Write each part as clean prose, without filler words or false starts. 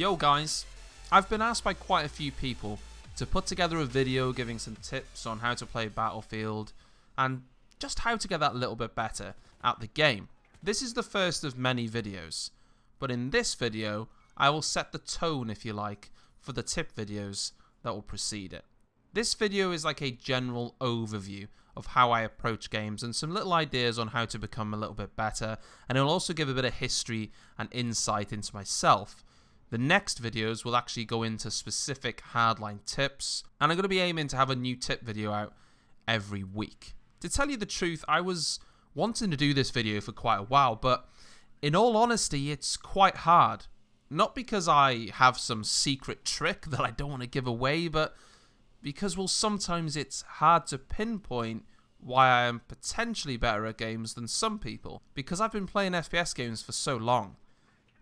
Yo guys, I've been asked by quite a few people to put together a video giving some tips on how to play Battlefield and just how to get that little bit better at the game. This is the first of many videos, but in this video I will set the tone, if you like, for the tip videos that will precede it. This video is like a general overview of how I approach games and some little ideas on how to become a little bit better, and it will also give a bit of history and insight into myself. The next videos will actually go into specific Hardline tips, and I'm going to be aiming to have a new tip video out every week. To tell you the truth, I was wanting to do this video for quite a while, but in all honesty, it's quite hard. Not because I have some secret trick that I don't want to give away, but because, well, sometimes it's hard to pinpoint why I am potentially better at games than some people, because I've been playing FPS games for so long.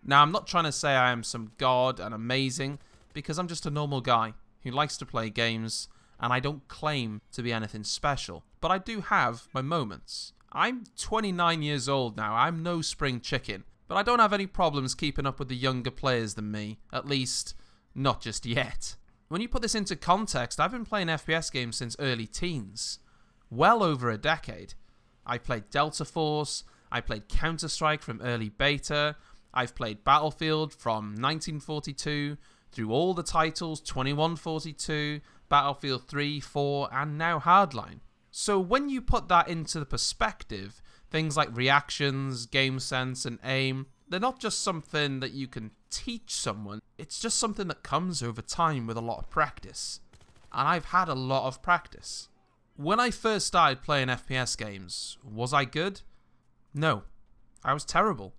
Now, I'm not trying to say I am some god and amazing, because I'm just a normal guy who likes to play games, and I don't claim to be anything special, but I do have my moments. I'm 29 years old now, I'm no spring chicken, but I don't have any problems keeping up with the younger players than me, at least not just yet. When you put this into context, I've been playing FPS games since early teens, well over a decade. I played Delta Force, I played Counter-Strike from early beta, I've played Battlefield from 1942 through all the titles, 2142, Battlefield 3, 4, and now Hardline. So when you put that into the perspective, things like reactions, game sense, and aim, they're not just something that you can teach someone, it's just something that comes over time with a lot of practice. And I've had a lot of practice. When I first started playing FPS games, was I good? No, I was terrible.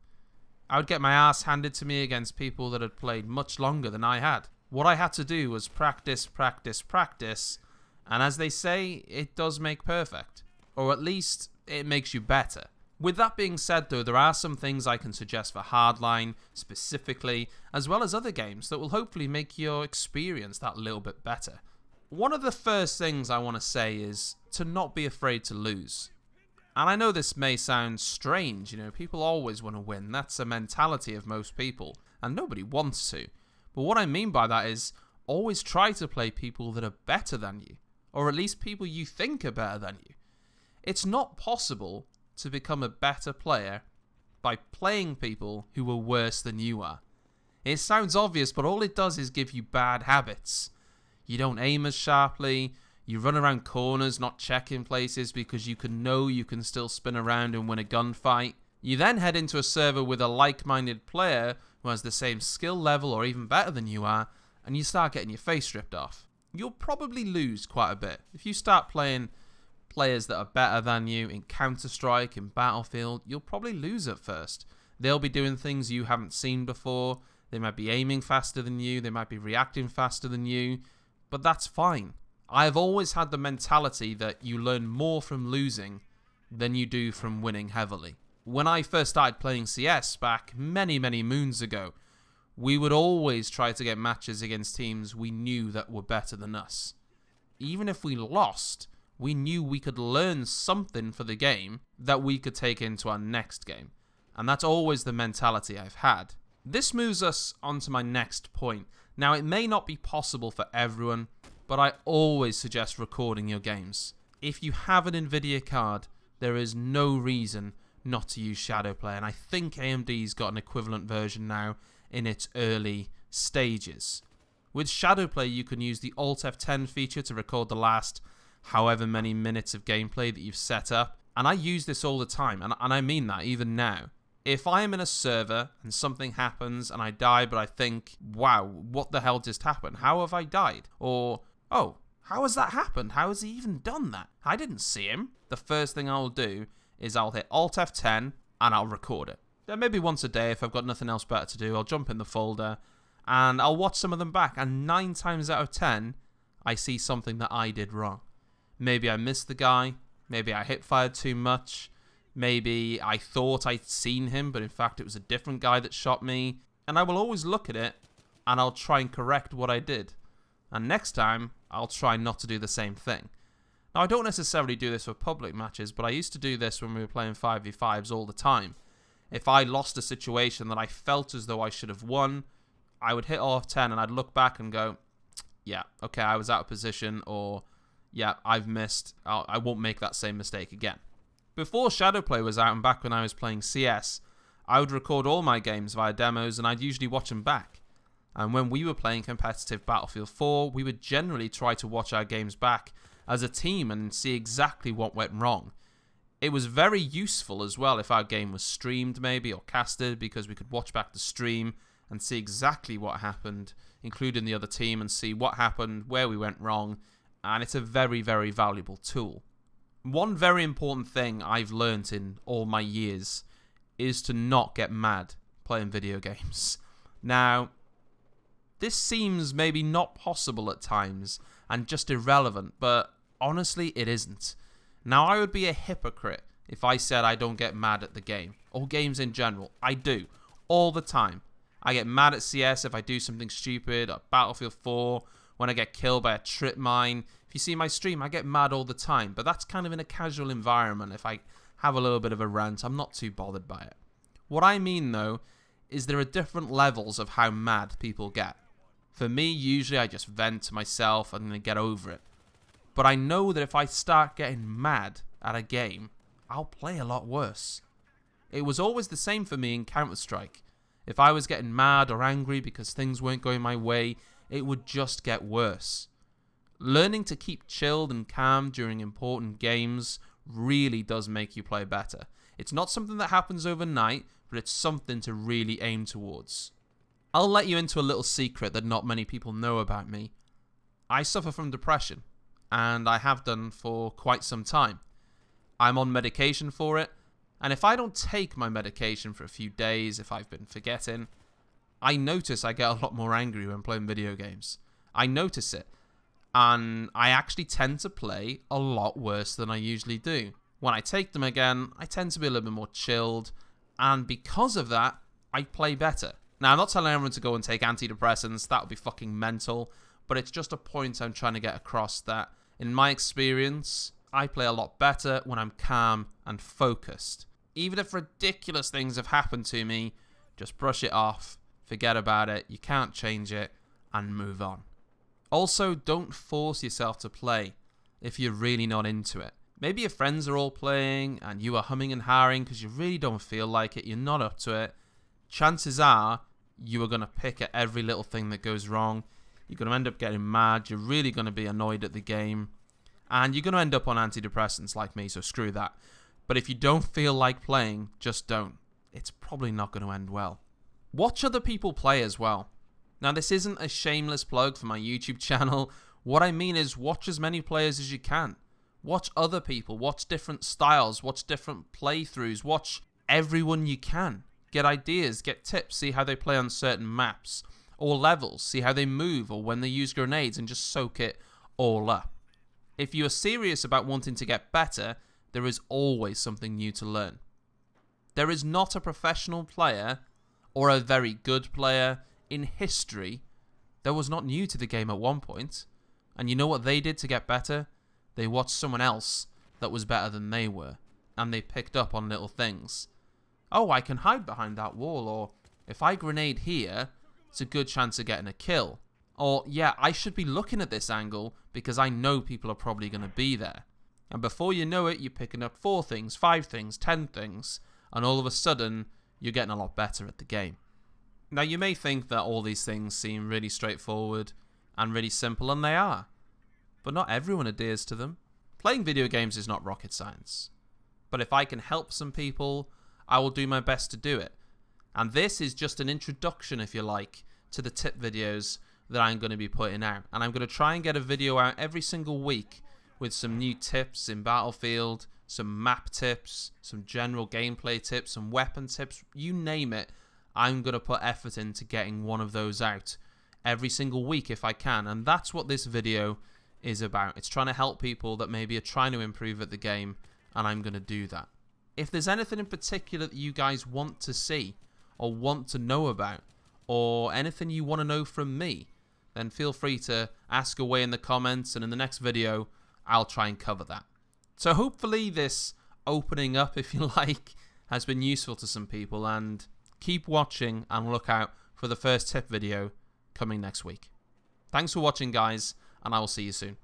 I would get my ass handed to me against people that had played much longer than I had. What I had to do was practice, practice, practice, and as they say, it does make perfect. Or at least, it makes you better. With that being said though, there are some things I can suggest for Hardline specifically, as well as other games that will hopefully make your experience that little bit better. One of the first things I want to say is to not be afraid to lose. And I know this may sound strange, people always want to win. That's a mentality of most people, and nobody wants to. But what I mean by that is, always try to play people that are better than you, or at least people you think are better than you. It's not possible to become a better player by playing people who are worse than you are. It sounds obvious, but all it does is give you bad habits. You don't aim as sharply. You run around corners not checking places because you can still spin around and win a gunfight. You then head into a server with a like-minded player who has the same skill level or even better than you are, and you start getting your face stripped off. You'll probably lose quite a bit. If you start playing players that are better than you in Counter-Strike, in Battlefield, you'll probably lose at first. They'll be doing things you haven't seen before. They might be aiming faster than you. They might be reacting faster than you, but that's fine. I've always had the mentality that you learn more from losing than you do from winning heavily. When I first started playing CS back many, many moons ago, we would always try to get matches against teams we knew that were better than us. Even if we lost, we knew we could learn something for the game that we could take into our next game. And that's always the mentality I've had. This moves us on to my next point. Now, it may not be possible for everyone, but I always suggest recording your games. If you have an Nvidia card, there is no reason not to use Shadowplay, and I think AMD's got an equivalent version now in its early stages. With Shadowplay, you can use the Alt F10 feature to record the last however many minutes of gameplay that you've set up, and I use this all the time, and I mean that even now. If I am in a server and something happens and I die, but I think, wow, what the hell just happened? How have I died? Or, oh, how has that happened? How has he even done that? I didn't see him. The first thing I'll do is I'll hit Alt F10 and I'll record it. Then maybe once a day, if I've got nothing else better to do, I'll jump in the folder and I'll watch some of them back. And 9 times out of 10, I see something that I did wrong. Maybe I missed the guy. Maybe I hip fired too much. Maybe I thought I'd seen him, but in fact it was a different guy that shot me. And I will always look at it, and I'll try and correct what I did. And next time, I'll try not to do the same thing. Now, I don't necessarily do this for public matches, but I used to do this when we were playing 5v5s all the time. If I lost a situation that I felt as though I should have won, I would hit all of 10 and I'd look back and go, yeah, okay, I was out of position, or yeah, I've missed. I won't make that same mistake again. Before Shadowplay was out and back when I was playing CS, I would record all my games via demos and I'd usually watch them back. And when we were playing competitive Battlefield 4, we would generally try to watch our games back as a team and see exactly what went wrong. It was very useful as well if our game was streamed maybe or casted, because we could watch back the stream and see exactly what happened, including the other team, and see what happened, where we went wrong, and it's a very, very valuable tool. One very important thing I've learnt in all my years is to not get mad playing video games. Now, this seems maybe not possible at times and just irrelevant, but honestly it isn't. Now, I would be a hypocrite if I said I don't get mad at the game, or games in general. I do, all the time. I get mad at CS if I do something stupid, or Battlefield 4, when I get killed by a trip mine. If you see my stream, I get mad all the time, but that's kind of in a casual environment. If I have a little bit of a rant, I'm not too bothered by it. What I mean, though, is there are different levels of how mad people get. For me, usually I just vent to myself and then get over it. But I know that if I start getting mad at a game, I'll play a lot worse. It was always the same for me in Counter-Strike. If I was getting mad or angry because things weren't going my way, it would just get worse. Learning to keep chilled and calm during important games really does make you play better. It's not something that happens overnight, but it's something to really aim towards. I'll let you into a little secret that not many people know about me. I suffer from depression, and I have done for quite some time. I'm on medication for it, and if I don't take my medication for a few days, if I've been forgetting, I notice I get a lot more angry when playing video games. I notice it, and I actually tend to play a lot worse than I usually do. When I take them again, I tend to be a little bit more chilled, and because of that, I play better. Now, I'm not telling everyone to go and take antidepressants, that would be fucking mental, but it's just a point I'm trying to get across that, in my experience, I play a lot better when I'm calm and focused. Even if ridiculous things have happened to me, just brush it off, forget about it, you can't change it, and move on. Also, don't force yourself to play if you're really not into it. Maybe your friends are all playing and you are humming and hawing because you really don't feel like it, you're not up to it. Chances are you are going to pick at every little thing that goes wrong. You're going to end up getting mad, you're really going to be annoyed at the game, and you're going to end up on antidepressants like me, so screw that. But if you don't feel like playing, just don't. It's probably not going to end well. Watch other people play as well. Now, this isn't a shameless plug for my YouTube channel. What I mean is watch as many players as you can. Watch other people, watch different styles, watch different playthroughs, watch everyone you can. Get ideas, get tips, see how they play on certain maps or levels, see how they move or when they use grenades, and just soak it all up. If you are serious about wanting to get better, there is always something new to learn. There is not a professional player or a very good player in history that was not new to the game at one point. And you know what they did to get better? They watched someone else that was better than they were, and they picked up on little things. Oh, I can hide behind that wall, or if I grenade here, it's a good chance of getting a kill. Or, yeah, I should be looking at this angle because I know people are probably going to be there. And before you know it, you're picking up 4 things, 5 things, 10 things, and all of a sudden, you're getting a lot better at the game. Now, you may think that all these things seem really straightforward and really simple, and they are. But not everyone adheres to them. Playing video games is not rocket science. But if I can help some people, I will do my best to do it. And this is just an introduction, if you like, to the tip videos that I'm going to be putting out. And I'm going to try and get a video out every single week with some new tips in Battlefield, some map tips, some general gameplay tips, some weapon tips, you name it. I'm going to put effort into getting one of those out every single week if I can. And that's what this video is about. It's trying to help people that maybe are trying to improve at the game, and I'm going to do that. If there's anything in particular that you guys want to see or want to know about, or anything you want to know from me, then feel free to ask away in the comments, and in the next video I'll try and cover that. So hopefully this opening up, if you like, has been useful to some people, and keep watching and look out for for the first tip video coming next week. Thanks for watching, guys, and I will see you soon.